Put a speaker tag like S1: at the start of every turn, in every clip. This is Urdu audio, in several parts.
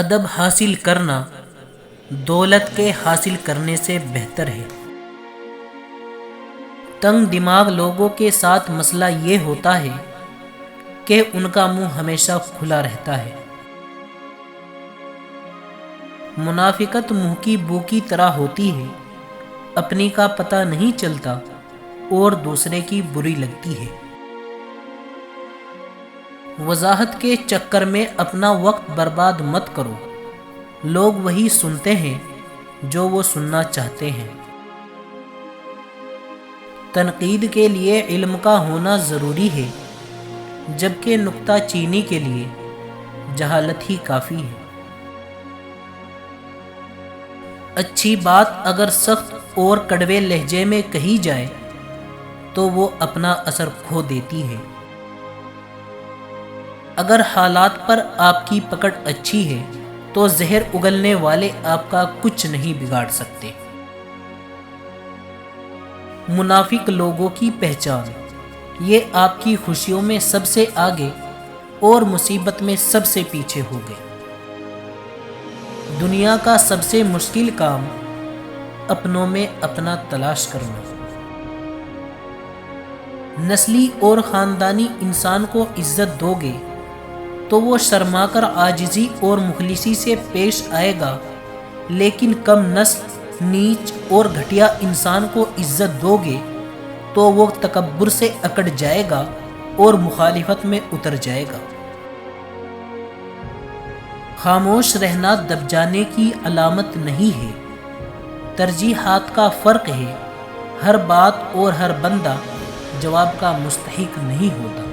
S1: ادب حاصل کرنا دولت کے حاصل کرنے سے بہتر ہے۔ تنگ دماغ لوگوں کے ساتھ مسئلہ یہ ہوتا ہے کہ ان کا منہ ہمیشہ کھلا رہتا ہے۔ منافقت منہ کی بو کی طرح ہوتی ہے، اپنی کا پتہ نہیں چلتا اور دوسرے کی بری لگتی ہے۔ وضاحت کے چکر میں اپنا وقت برباد مت کرو، لوگ وہی سنتے ہیں جو وہ سننا چاہتے ہیں۔ تنقید کے لیے علم کا ہونا ضروری ہے، جبکہ نکتہ چینی کے لیے جہالت ہی کافی ہے۔ اچھی بات اگر سخت اور کڑوے لہجے میں کہی جائے تو وہ اپنا اثر کھو دیتی ہے۔ اگر حالات پر آپ کی پکڑ اچھی ہے تو زہر اگلنے والے آپ کا کچھ نہیں بگاڑ سکتے۔ منافق لوگوں کی پہچان، یہ آپ کی خوشیوں میں سب سے آگے اور مصیبت میں سب سے پیچھے ہو گئے۔ دنیا کا سب سے مشکل کام اپنوں میں اپنا تلاش کرنا۔ نسلی اور خاندانی انسان کو عزت دو گے تو وہ شرما کر عاجزی اور مخلصی سے پیش آئے گا، لیکن کم نسل، نیچ اور گھٹیا انسان کو عزت دو گے تو وہ تکبر سے اکڑ جائے گا اور مخالفت میں اتر جائے گا۔ خاموش رہنا دب جانے کی علامت نہیں ہے، ترجیحات کا فرق ہے۔ ہر بات اور ہر بندہ جواب کا مستحق نہیں ہوتا۔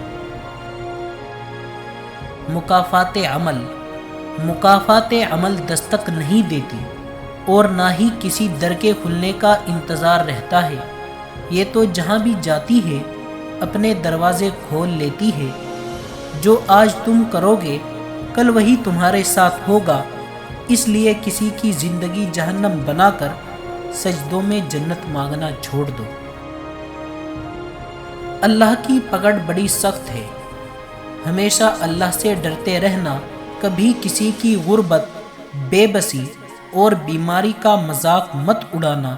S1: مکافات عمل دستک نہیں دیتی اور نہ ہی کسی در کے کھلنے کا انتظار رہتا ہے، یہ تو جہاں بھی جاتی ہے اپنے دروازے کھول لیتی ہے۔ جو آج تم کرو گے کل وہی تمہارے ساتھ ہوگا، اس لیے کسی کی زندگی جہنم بنا کر سجدوں میں جنت مانگنا چھوڑ دو۔ اللہ کی پکڑ بڑی سخت ہے، ہمیشہ اللہ سے ڈرتے رہنا۔ کبھی کسی کی غربت، بے بسی اور بیماری کا مذاق مت اڑانا۔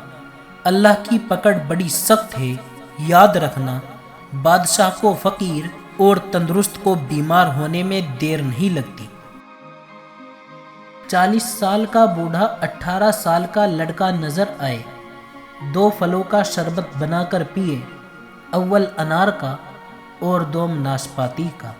S1: اللہ کی پکڑ بڑی سخت ہے، یاد رکھنا۔ بادشاہ کو فقیر اور تندرست کو بیمار ہونے میں دیر نہیں لگتی۔ 40 سال کا بوڑھا 18 سال کا لڑکا نظر آئے، 2 پھلوں کا شربت بنا کر پیے، اول انار کا اور دوم ناشپاتی کا۔